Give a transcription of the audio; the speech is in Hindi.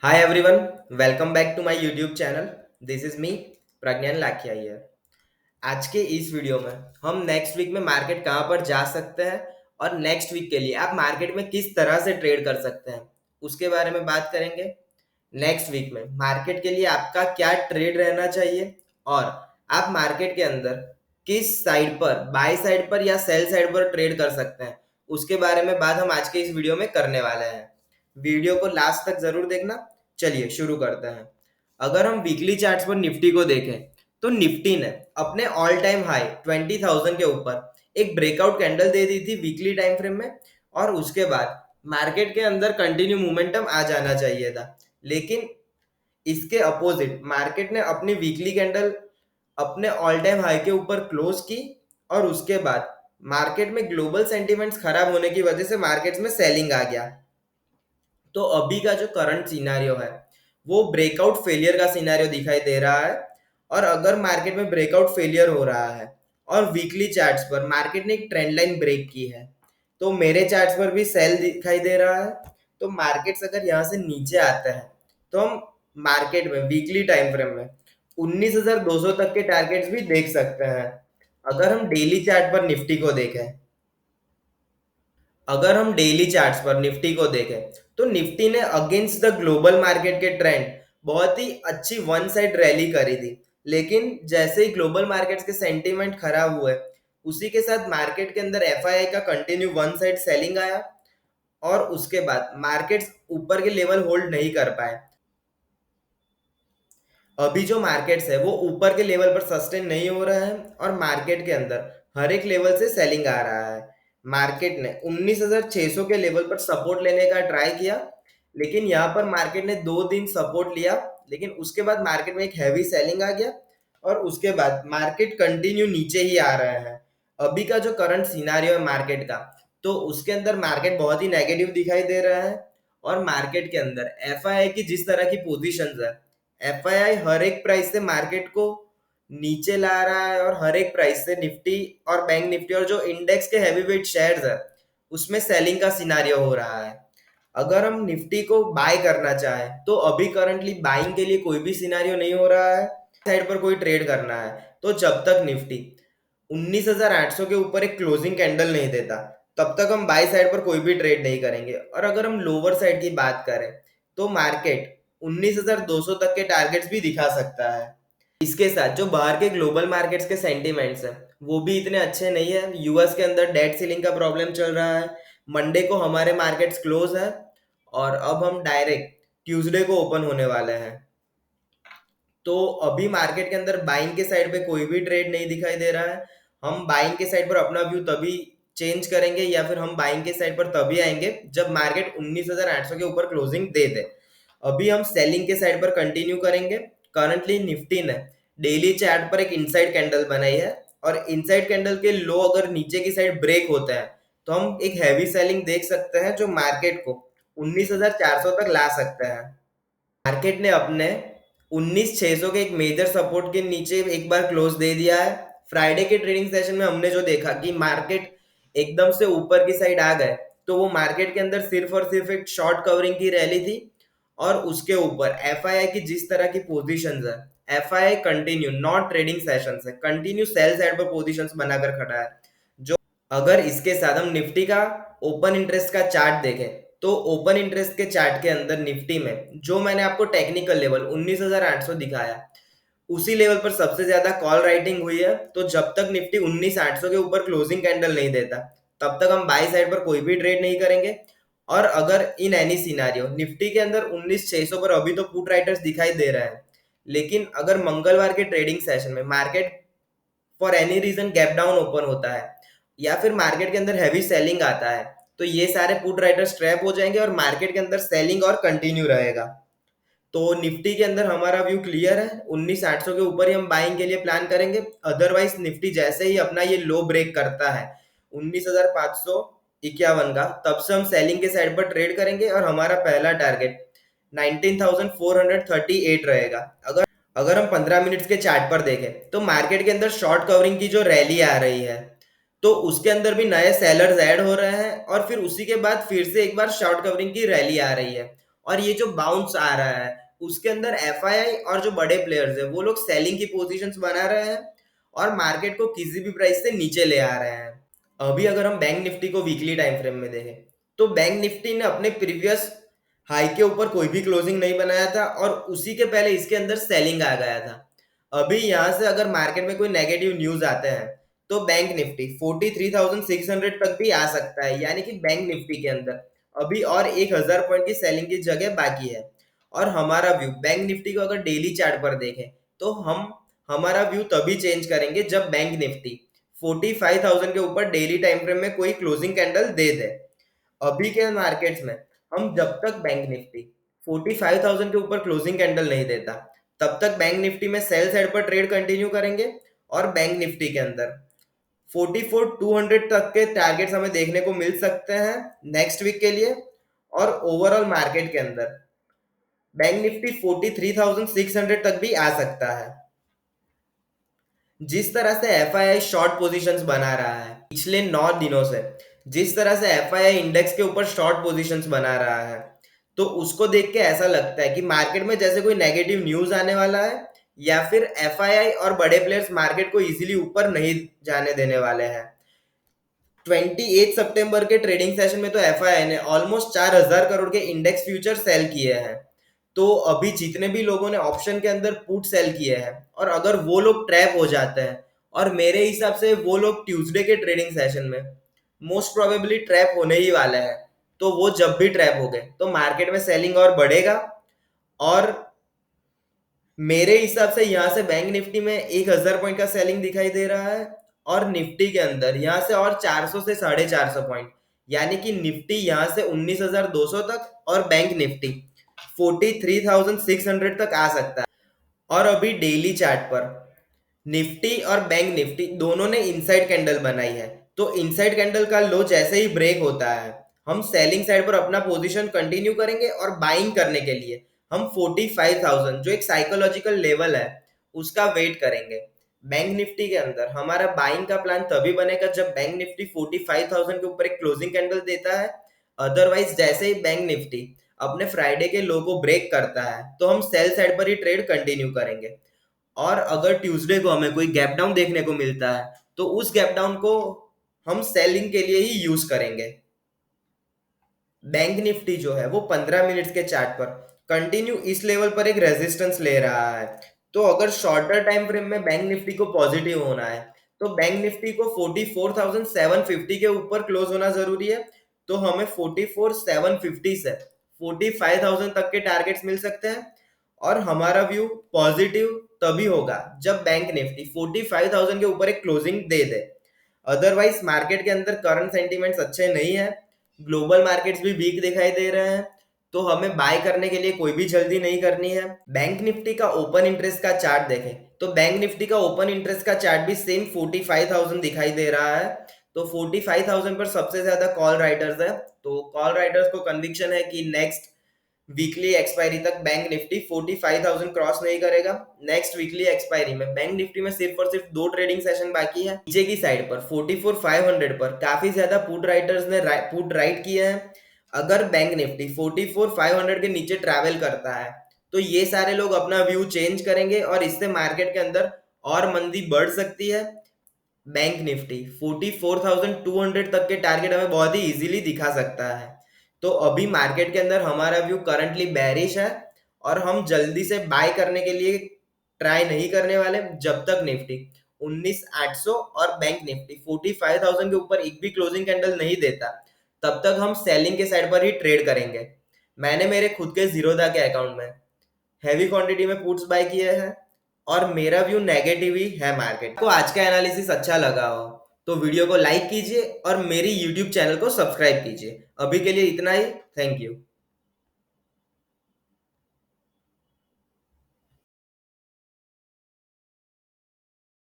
Hi everyone, welcome back to my YouTube channel. This is me, Pragyan Lakhia here. आज के इस वीडियो में हम नेक्स्ट वीक में मार्केट कहाँ पर जा सकते हैं और नेक्स्ट वीक के लिए आप मार्केट में किस तरह से ट्रेड कर सकते हैं उसके बारे में बात करेंगे। नेक्स्ट वीक में मार्केट के लिए आपका क्या ट्रेड रहना चाहिए और आप मार्केट के अंदर किस साइड पर बाय साइड पर या सेल साइड पर ट्रेड कर सकते हैं उसके बारे में बात हम आज के इस वीडियो में करने वाले हैं। वीडियो को लास्ट तक जरूर देखना। चलिए शुरू करते हैं। अगर हम वीकली चार्ट्स पर निफ्टी को देखें तो निफ्टी ने अपने ऑल टाइम हाई 20,000 के ऊपर एक ब्रेकआउट कैंडल दे दी थी वीकली टाइम फ्रेम में और उसके बाद मार्केट के अंदर कंटिन्यू मोमेंटम आ जाना चाहिए था, लेकिन इसके अपोजिट मार्केट ने अपनी वीकली कैंडल अपने ऑल टाइम हाई के ऊपर क्लोज की और उसके बाद मार्केट में ग्लोबल सेंटिमेंट्स खराब होने की वजह से मार्केट्स में सेलिंग आ गया। तो अभी का जो करंट सिनारियो है वो ब्रेकआउट फेलियर का सिनारियो दिखाई दे रहा है। और अगर मार्केट में ब्रेकआउट फेलियर हो रहा है और वीकली चार्ट्स पर मार्केट ने एक ट्रेंड लाइन ब्रेक की है तो मेरे चार्ट्स पर भी सेल दिखाई दे रहा है। तो मार्केट्स अगर यहाँ से नीचे आते हैं तो हम मार्केट में वीकली टाइम फ्रेम में 19,200 तक के टारगेट्स भी देख सकते हैं। अगर हम डेली चार्ट पर निफ्टी को देखें अगर हम डेली चार्ट्स पर निफ्टी को देखें तो निफ्टी ने अगेंस्ट द ग्लोबल मार्केट के ट्रेंड बहुत ही अच्छी वन साइड रैली करी थी, लेकिन जैसे ही ग्लोबल मार्केट्स के सेंटीमेंट खराब हुए उसी के साथ मार्केट के अंदर एफआईआई का कंटिन्यू वन साइड सेलिंग आया और उसके बाद मार्केट्स ऊपर के लेवल होल्ड नहीं कर पाए। अभी जो मार्केट्स है वो ऊपर के लेवल पर सस्टेन नहीं हो रहा है और मार्केट के अंदर हर एक लेवल से सेलिंग आ रहा है। मार्केट ने 19,600 के लेवल पर सपोर्ट लेने का ट्राई किया, लेकिन यहाँ पर मार्केट ने 2 दिन सपोर्ट लिया, लेकिन उसके बाद मार्केट में एक हैवी सेलिंग आ गया और उसके बाद मार्केट कंटिन्यू नीचे ही आ रहे हैं। अभी का जो करंट सिनारियो है मार्केट का, तो उसके अंदर मार्केट बहुत ही नेगेटिव दिखाई दे रहा है और मार्केट के अंदर एफआईआई की जिस तरह की पोजीशंस है, एफआईआई हर एक प्राइस से मार्केट को नीचे ला रहा है और हर एक प्राइस से निफ्टी और बैंक निफ्टी और जो इंडेक्स के हैवी वेट शेयर्स है उसमें सेलिंग का सिनारियो हो रहा है। अगर हम निफ्टी को बाय करना चाहें तो अभी करंटली बाइंग के लिए कोई भी सिनारियो नहीं हो रहा है। साइड पर कोई ट्रेड करना है तो जब तक निफ्टी 19,800 के ऊपर एक क्लोजिंग कैंडल नहीं देता तब तक हम बाय साइड पर कोई भी ट्रेड नहीं करेंगे। और अगर हम लोअर साइड की बात करें तो मार्केट 19,200 तक के टारगेट्स भी दिखा सकता है। इसके साथ जो बाहर के ग्लोबल मार्केट्स के सेंटीमेंट्स हैं वो भी इतने अच्छे नहीं है। यूएस के अंदर डेट सीलिंग का प्रॉब्लम चल रहा है। मंडे को हमारे मार्केट्स क्लोज है और अब हम डायरेक्ट ट्यूसडे को ओपन होने वाले हैं। तो अभी मार्केट के अंदर बाइंग के साइड पे कोई भी ट्रेड नहीं दिखाई दे रहा है। हम बाइंग के साइड पर अपना व्यू तभी चेंज करेंगे या फिर हम बाइंग के साइड पर तभी आएंगे जब मार्केट 19,800 के ऊपर क्लोजिंग दे दे। अभी हम सेलिंग के साइड पर कंटिन्यू करेंगे। करंटली निफ्टी ने डेली चार्ट पर एक इनसाइड कैंडल बनाई है और इनसाइड कैंडल के लो अगर नीचे की साइड ब्रेक होता है तो हम एक हैवी सेलिंग देख सकते हैं जो मार्केट को 19,400 तक ला सकते हैं। मार्केट ने अपने 19,600 के एक मेजर सपोर्ट के नीचे एक बार क्लोज दे दिया है। फ्राइडे के ट्रेडिंग सेशन में हमने जो देखा कि मार्केट एकदम से ऊपर की साइड आ गए तो वो मार्केट के अंदर सिर्फ और सिर्फ एक शॉर्ट कवरिंग की रैली थी और उसके ऊपर एफआईआई की जिस तरह की पोजीशंस है, FII continue not trading sessions है, कंटिन्यू सेल साइड पर पोजीशंस बनाकर खड़ा है। जो अगर इसके साथ हम निफ्टी का ओपन इंटरेस्ट का चार्ट देखें तो ओपन इंटरेस्ट के चार्ट के अंदर निफ्टी में जो मैंने आपको टेक्निकल लेवल 19,800 दिखाया उसी लेवल पर सबसे ज्यादा कॉल राइटिंग हुई है। तो जब तक निफ्टी 19,800 के ऊपर क्लोजिंग कैंडल नहीं देता तब तक हम बाई साइड पर कोई भी ट्रेड नहीं करेंगे। और अगर इन एनी सिनारियो निफ्टी के अंदर 19,600 पर अभी तो पुट राइटर्स दिखाई दे रहे हैं, लेकिन अगर मंगलवार के ट्रेडिंग सेशन में market for any reason gap down open होता है या फिर मार्केट के अंदर हैवी सेलिंग आता है तो ये सारे पुट राइटर्स ट्रैप हो जाएंगे और मार्केट के अंदर सेलिंग और कंटिन्यू रहेगा। तो निफ्टी के अंदर हमारा व्यू क्लियर है, 19,800 के ऊपर ही हम बाइंग के लिए प्लान करेंगे। अदरवाइज निफ्टी जैसे ही अपना ये लो ब्रेक करता है 19,551 का, तब से हम सेलिंग के साइड पर ट्रेड करेंगे और हमारा पहला टारगेट 19,438 रहेगा। अगर हम 15 मिनट्स के चार्ट पर देखें तो मार्केट के अंदर शॉर्ट कवरिंग की जो रैली आ रही है तो उसके अंदर भी नए सेलर्स ऐड हो रहे हैं और फिर उसी के बाद फिर से एक बार शॉर्ट कवरिंग की रैली आ रही है और ये जो बाउंस आ रहा है उसके अंदर एफआईआई और जो बड़े प्लेयर्स है वो लोग सेलिंग की पोजीशंस बना रहे हैं और मार्केट को किसी भी प्राइस से नीचे ले आ रहे हैं। अभी अगर हम बैंक निफ्टी को वीकली टाइम फ्रेम में देखें तो बैंक निफ्टी ने अपने प्रीवियस हाई के ऊपर कोई भी क्लोजिंग नहीं बनाया था और उसी के पहले इसके अंदर सेलिंग आ गया था। अभी यहाँ से अगर मार्केट में कोई नेगेटिव न्यूज आते हैं तो बैंक निफ्टी 43,600 तक भी आ सकता है, यानी कि बैंक निफ्टी के अंदर अभी और 1,000 पॉइंट की सेलिंग की जगह बाकी है। और हमारा व्यू बैंक निफ्टी को अगर डेली चार्ट पर देखें तो हम हमारा व्यू तभी चेंज करेंगे जब बैंक निफ्टी 45,000 के ऊपर डेली टाइम फ्रेम में कोई क्लोजिंग कैंडल दे दे। अभी के मार्केट्स में हम जब तक बैंक निफ्टी 45,000 के ऊपर क्लोजिंग कैंडल नहीं देता तब तक बैंक निफ्टी में सेल साइड पर ट्रेड कंटिन्यू करेंगे और बैंक निफ्टी के अंदर 44,200 तक के टारगेट्स हमें देखने को मिल सकते हैं नेक्स्ट वीक के लिए। और ओवरऑल मार्केट के अंदर बैंक निफ्टी 43,600 तक भी आ सकता है। जिस तरह से एफआईआई शॉर्ट पोजीशंस बना रहा है पिछले 9 दिनों से, जिस तरह से एफआईआई इंडेक्स के ऊपर शॉर्ट पोजीशंस बना रहा है, तो उसको देख के ऐसा लगता है कि मार्केट में जैसे कोई नेगेटिव न्यूज आने वाला है या फिर एफआईआई और बड़े प्लेयर्स मार्केट को इजीली ऊपर नहीं जाने देने वाले हैं। 28 सितंबर के ट्रेडिंग सेशन में तो एफआईआई ने ऑलमोस्ट 4,000 करोड़ के इंडेक्स फ्यूचर सेल किए हैं। तो अभी जितने भी लोगों ने ऑप्शन के अंदर पुट सेल किए हैं और अगर वो लोग ट्रैप हो जाते हैं, और मेरे हिसाब से वो लोग ट्यूसडे के ट्रेडिंग सेशन में मोस्ट प्रोबेबली ट्रैप होने ही वाले हैं, तो वो जब भी ट्रैप हो गए तो मार्केट में सेलिंग और बढ़ेगा। और मेरे हिसाब से यहाँ से बैंक निफ्टी में 1,000 पॉइंट का सेलिंग दिखाई दे रहा है और निफ्टी के अंदर यहाँ से और 400 से 450 पॉइंट, यानी कि निफ्टी यहाँ से 19,200 तक और बैंक निफ्टी 43,600 तक आ सकता है। और अभी डेली चार्ट पर निफ्टी और बैंक निफ्टी दोनों ने इनसाइड कैंडल बनाई है, तो इनसाइड कैंडल का लो जैसे ही ब्रेक होता है हम सेलिंग साइड पर अपना पोजीशन कंटिन्यू करेंगे और बाइंग करने के लिए हम 45,000 जो एक साइकोलॉजिकल लेवल है उसका वेट करेंगे। बैंक निफ्टी के अंदर हमारा बाइंग का प्लान तभी बनेगा जब बैंक निफ्टी 45,000 के ऊपर एक क्लोजिंग कैंडल देता है। अदरवाइज जैसे ही बैंक निफ्टी अपने फ्राइडे के लो को ब्रेक करता है तो हम सेल साइड पर ही ट्रेड कंटिन्यू करेंगे। और अगर ट्यूसडे को हमें कोई गैप डाउन देखने को मिलता है तो उस गैप डाउन को हम सेलिंग के लिए ही यूज करेंगे। बैंक निफ्टी जो है वो 15 मिनट्स के चार्ट पर कंटिन्यू इस लेवल पर एक रेजिस्टेंस ले रहा है, तो अगर शॉर्टर टाइम फ्रेम में बैंक निफ्टी को पॉजिटिव होना है तो बैंक निफ्टी को 44,750 के ऊपर क्लोज होना जरूरी है। तो हमें 44,750 से 45,000 तक के टारगेट्स मिल सकते हैं और हमारा व्यू पॉजिटिव तभी होगा जब बैंक निफ्टी 45,000 के ऊपर एक क्लोजिंग दे दे। अदरवाइज मार्केट के अंदर करंट सेंटीमेंट्स अच्छे नहीं है, ग्लोबल मार्केट्स भी वीक दिखाई दे रहे हैं, तो हमें बाय करने के लिए कोई भी जल्दी नहीं करनी है। बैंक निफ्टी का ओपन इंटरेस्ट का चार्ट देखें तो बैंक निफ्टी का ओपन इंटरेस्ट का चार्ट भी सेम 45,000 दिखाई दे रहा है। तो 45,000 पर सबसे ज्यादा कॉल राइटर्स है, तो कॉल राइटर्स को कन्विक्शन है कि नेक्स्ट वीकली एक्सपायरी तक बैंक निफ्टी 45,000 क्रॉस नहीं करेगा। नेक्स्ट वीकली एक्सपायरी में बैंक निफ्टी में सिर्फ और सिर्फ 2 ट्रेडिंग सेशन बाकी है। नीचे की साइड पर 44,500 पर काफी ज्यादा पुट राइटर्स ने पुट राइट किए हैं। अगर बैंक निफ्टी 44,500 के नीचे ट्रैवल करता है तो ये सारे लोग अपना व्यू चेंज करेंगे और इससे मार्केट के अंदर और मंदी बढ़ सकती है। बैंक निफ्टी 44,200 तक के टारगेट हमें बहुत ही इजीली दिखा सकता है। तो अभी मार्केट के अंदर हमारा व्यू करंटली बेरिश है और हम जल्दी से बाय करने के लिए ट्राई नहीं करने वाले जब तक निफ्टी 19,800 और बैंक निफ्टी 45,000 के ऊपर एक भी क्लोजिंग कैंडल नहीं देता, तब तक हम सेलिंग के साइड पर ही ट्रेड करेंगे। मैंने मेरे खुद के जीरोधा के अकाउंट में हैवी क्वांटिटी में पुट्स बाय किए हैं और मेरा व्यू नेगेटिव ही है मार्केट को। आज का एनालिसिस अच्छा लगा हो तो वीडियो को लाइक कीजिए और मेरी यूट्यूब चैनल को सब्सक्राइब कीजिए। अभी के लिए इतना ही, थैंक यू।